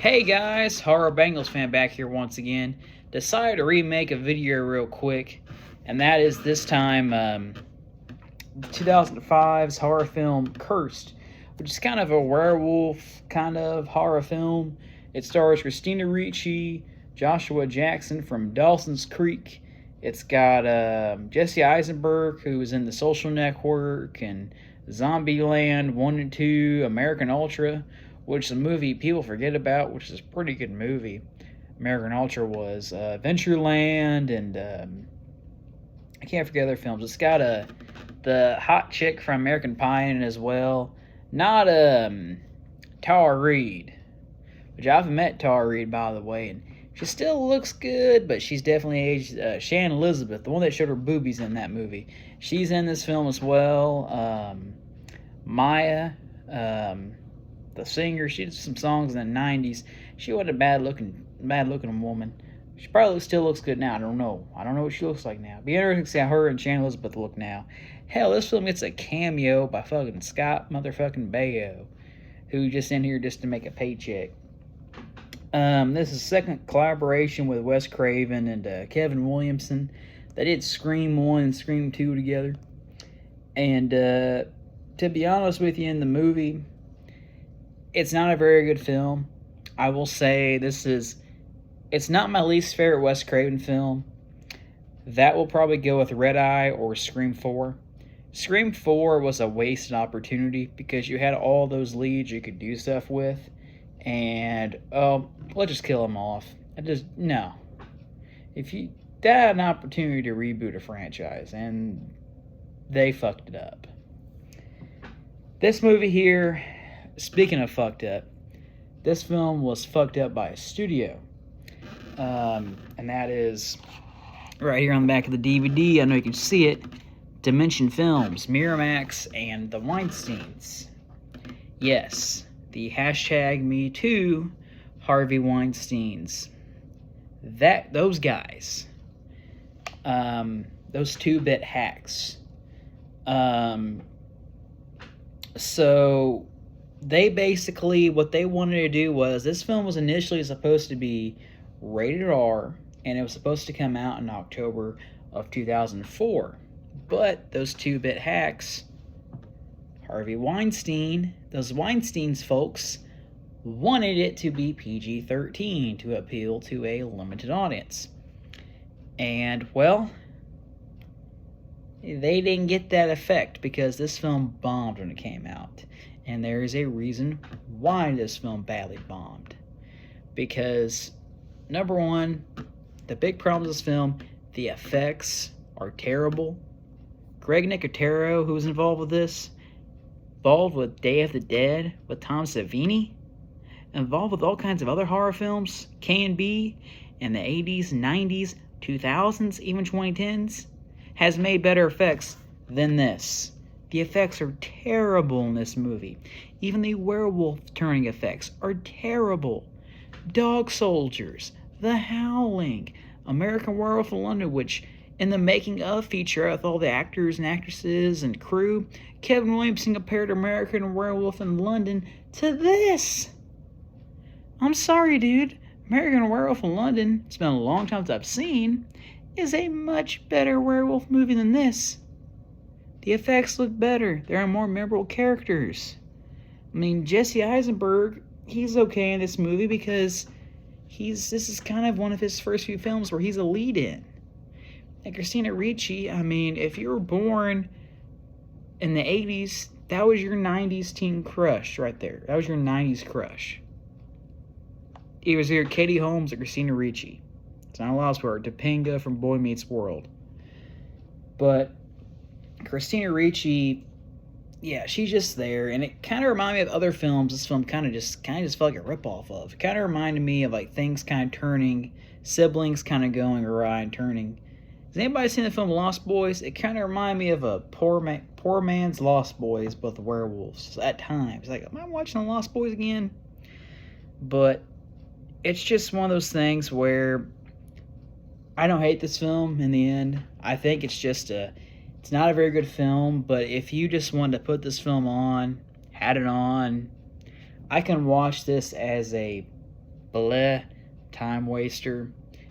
Hey guys, Horror Bengals fan back here once again. Decided to remake a video real quick, and that is this time 2005's horror film Cursed, which is kind of a werewolf kind of horror film. It stars Christina Ricci, Joshua Jackson from Dawson's Creek. It's got Jesse Eisenberg, who was in The Social Network and Zombieland 1 and 2, American Ultra, which is a movie people forget about, which is a pretty good movie. American Ultra was Adventureland, and I can't forget other films. It's got the hot chick from American Pie in it as well. Not Tara Reid, which I've met Tara Reid, by the way, and she still looks good, but she's definitely aged. Shannon Elizabeth, the one that showed her boobies in that movie, she's in this film as well. Maya, the singer, she did some songs in the 90s. She wasn't a bad looking woman. She probably still looks good now. I don't know what she looks like now. Be interesting to see how her and Shannon Elizabeth look now. Hell, this film gets a cameo by fucking Scott motherfucking Baio, who just in here just to make a paycheck. This is second collaboration with Wes Craven and Kevin Williamson. They did Scream 1 and Scream 2 together. And to be honest with you, in the movie, it's not a very good film. I will say it's not my least favorite Wes Craven film. That will probably go with Red Eye or Scream 4. Scream 4 was a wasted opportunity because you had all those leads you could do stuff with. And, let's just kill them off. No. If you had an opportunity to reboot a franchise, and they fucked it up. This movie here, speaking of fucked up, this film was fucked up by a studio. And that is right here on the back of the DVD. I know you can see it. Dimension Films, Miramax, and the Weinsteins. Yes, the hashtag #MeToo Harvey Weinsteins. Those guys. Those 2-bit hacks. So they basically, what they wanted to do was, this film was initially supposed to be rated R, and it was supposed to come out in October of 2004. But those 2-bit hacks, Harvey Weinstein, those Weinsteins folks, wanted it to be PG-13 to appeal to a limited audience. And, well, they didn't get that effect because this film bombed when it came out. And there is a reason why this film badly bombed. Because, number one, the big problem with this film, the effects are terrible. Greg Nicotero, who was involved with this, involved with Day of the Dead, with Tom Savini, involved with all kinds of other horror films, K&B, in the 80s, 90s, 2000s, even 2010s, has made better effects than this. The effects are terrible in this movie. Even the werewolf turning effects are terrible. Dog Soldiers, The Howling, American Werewolf in London, which in the making of feature with all the actors and actresses and crew, Kevin Williamson compared American Werewolf in London to this. I'm sorry, dude. American Werewolf in London, it's been a long time since I've seen, is a much better werewolf movie than this. The effects look better. There are more memorable characters. I mean, Jesse Eisenberg, he's okay in this movie because this is kind of one of his first few films where he's a lead in. And Christina Ricci, I mean, if you were born in the 80s, that was your 90s teen crush right there. That was your 90s crush. It was either Katie Holmes or Christina Ricci. It's not a lost word. Topanga from Boy Meets World. But Christina Ricci, yeah, she's just there, and it kind of reminded me of other films. This film kind of just felt like a ripoff of. It kind of reminded me of like things kind of turning, siblings kind of going awry and turning. Has anybody seen the film Lost Boys? It kind of reminded me of a poor man's Lost Boys, but the werewolves at times. Like, am I watching the Lost Boys again? But it's just one of those things where I don't hate this film in the end. I think it's not a very good film, but if you just wanted to put this film on, had it on, I can watch this as a bleh, time waster.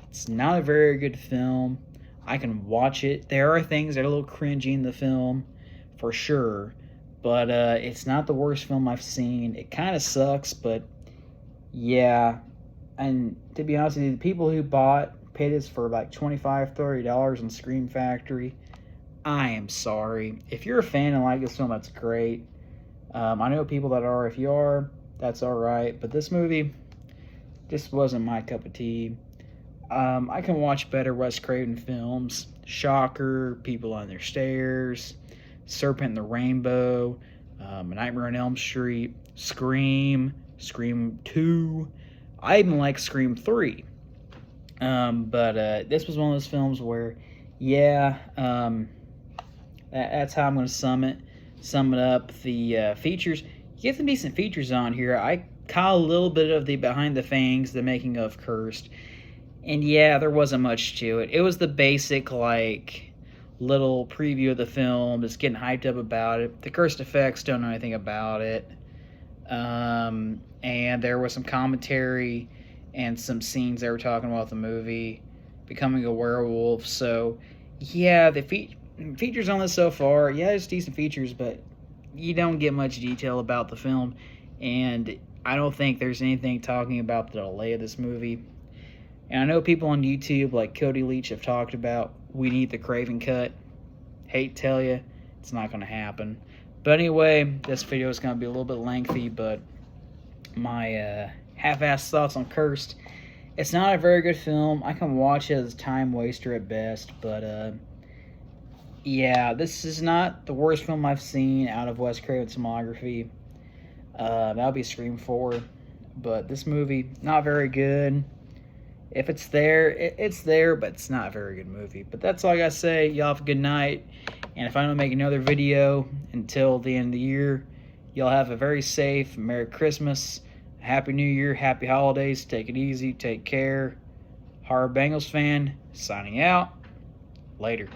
It's not a very good film. I can watch it. There are things that are a little cringy in the film, for sure. But it's not the worst film I've seen. It kind of sucks, but yeah. And to be honest with you, the people who paid this for like $25, $30 in Scream Factory, I am sorry. If you're a fan and like this film, that's great. I know people that are. If you are, that's all right. But this movie just wasn't my cup of tea. I can watch better Wes Craven films. Shocker, People on Their Stairs, Serpent and the Rainbow, Nightmare on Elm Street, Scream, Scream 2. I even like Scream 3. But this was one of those films where, yeah, that's how I'm going to sum it up. The features, you get some decent features on here. I caught a little bit of the behind the fangs, the making of Cursed. And yeah, there wasn't much to it. It was the basic, like, little preview of the film, just getting hyped up about it. The Cursed effects, don't know anything about it. And there was some commentary and some scenes they were talking about the movie becoming a werewolf. So, yeah, the features on this so far, yeah, there's decent features, but you don't get much detail about the film. And I don't think there's anything talking about the delay of this movie. And I know people on YouTube like Cody Leach have talked about we need the Craven cut. Hate to tell you, it's not going to happen. But anyway, this video is going to be a little bit lengthy, but my half-assed thoughts on Cursed. It's not a very good film. I can watch it as a time waster at best, but yeah, this is not the worst film I've seen out of Wes Craven's filmography. That'll be Scream 4. But this movie, not very good. If it's there, it's there, but it's not a very good movie. But that's all I got to say. Y'all have a good night. And if I don't make another video until the end of the year, y'all have a very safe Merry Christmas, Happy New Year, Happy Holidays. Take it easy. Take care. Horror Bengals fan, signing out. Later.